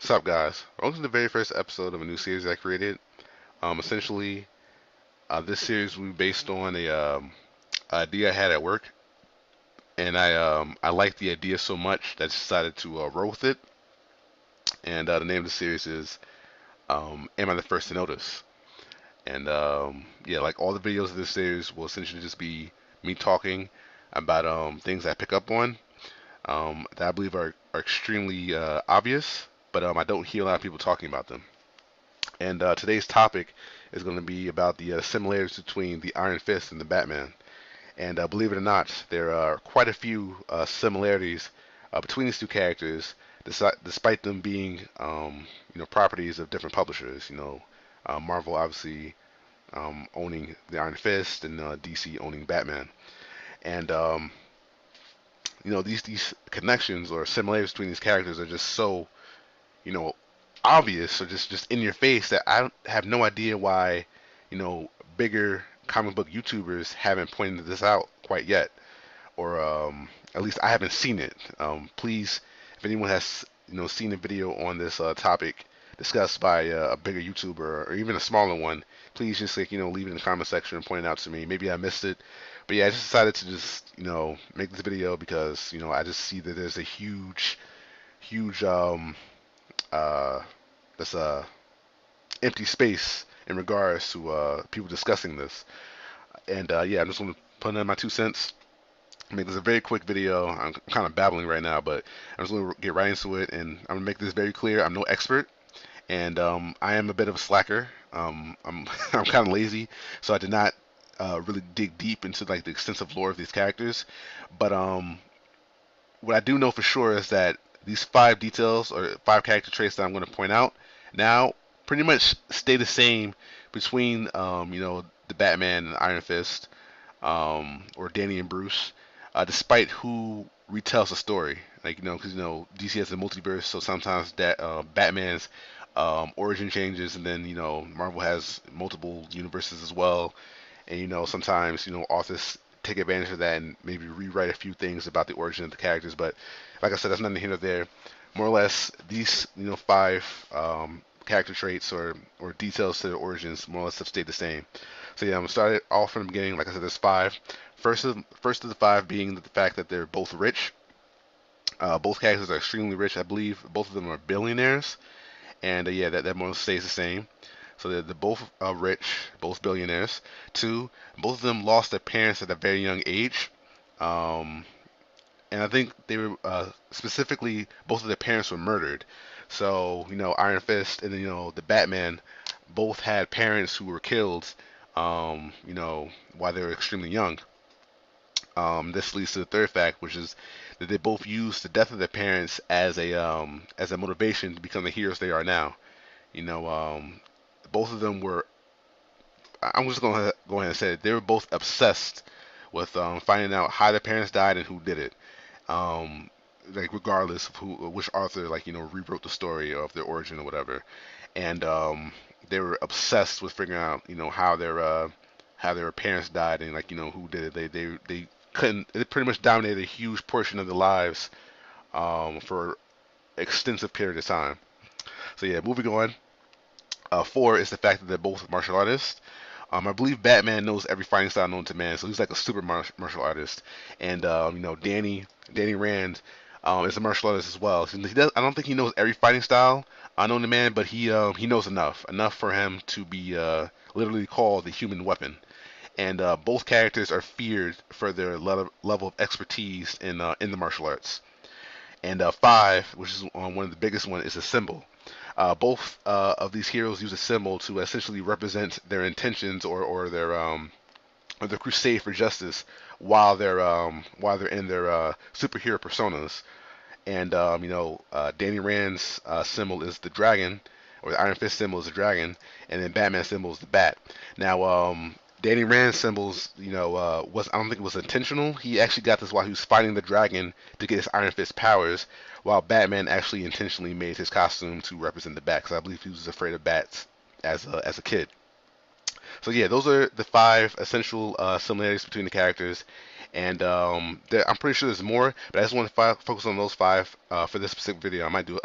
What's up, guys? Welcome to the very first episode of a new series I created. Essentially, this series will be based on a idea I had at work, and I liked the idea so much that I decided to roll with it. And the name of the series is "Am I the First to Notice?" And yeah, like all the videos of this series will essentially just be me talking about things I pick up on that I believe are extremely obvious, but I don't hear a lot of people talking about them. And today's topic is going to be about the similarities between the Iron Fist and the Batman. And believe it or not, there are quite a few similarities between these two characters, despite them being, properties of different publishers. Marvel obviously owning the Iron Fist, and DC owning Batman. And these connections or similarities between these characters are just so, you know, obvious or just in your face that I have no idea why, bigger comic book YouTubers haven't pointed this out quite yet, or at least I haven't seen it. Please, if anyone has seen a video on this topic discussed by a bigger YouTuber or even a smaller one, please just like leave it in the comment section and point it out to me. Maybe I missed it, but yeah, I just decided to just make this video because I just see that there's a huge uh this empty space in regards to people discussing this. And yeah, I'm just going to put in my 2 cents. Make this a very quick video. I'm kind of babbling right now, but I'm just going to get right into it. And I'm going to make this very clear. I'm no expert, and I am a bit of a slacker. I'm kind of lazy, so I did not really dig deep into like the extensive lore of these characters. But what I do know for sure is that these 5 details or 5 character traits that I'm going to point out now pretty much stay the same between the Batman and Iron Fist, or Danny and Bruce, despite who retells the story. Like because DC has a multiverse, so sometimes that Batman's origin changes, and then Marvel has multiple universes as well, and sometimes authors take advantage of that and maybe rewrite a few things about the origin of the characters. But like I said, that's nothing here nor there. More or less, these 5 character traits or details to their origins more or less have stayed the same. So yeah, I'm gonna start it off from the beginning. Like I said, there's 5. First of the 5 being the fact that they're both rich. Both characters are extremely rich. I believe both of them are billionaires, and yeah, that more or less stays the same. So they're both rich, both billionaires. 2, both of them lost their parents at a very young age. Um, and I think they were specifically both of their parents were murdered. So Iron Fist and the Batman both had parents who were killed, while they were extremely young. This leads to the third fact, which is that they both used the death of their parents as a motivation to become the heroes they are now. You know, both of them were. I'm just gonna go ahead and say it. They were both obsessed with finding out how their parents died and who did it. Um, like regardless of which author rewrote the story of their origin or whatever. And they were obsessed with figuring out how their parents died and who did it. They couldn't. It pretty much dominated a huge portion of their lives for extensive period of time. So yeah, moving on. 4 is the fact that they're both martial artists. I believe Batman knows every fighting style known to man, so he's like a super martial artist. And Danny Rand is a martial artist as well. I don't think he knows every fighting style known to man, but he knows enough for him to be literally called the human weapon. And both characters are feared for their level of expertise in the martial arts. And 5, which is one of the biggest one, is a symbol. Both of these heroes use a symbol to essentially represent their intentions or their crusade for justice while they're in their superhero personas. And Danny Rand's symbol is the dragon, or the Iron Fist symbol is the dragon, and then Batman's symbol is the bat. Now, Danny Rand's symbols, was I don't think it was intentional. He actually got this while he was fighting the dragon to get his Iron Fist powers, while Batman actually intentionally made his costume to represent the bat, because I believe he was afraid of bats as a kid. So yeah, those are the 5 essential similarities between the characters, and I'm pretty sure there's more, but I just want to focus on those 5 for this specific video. I might do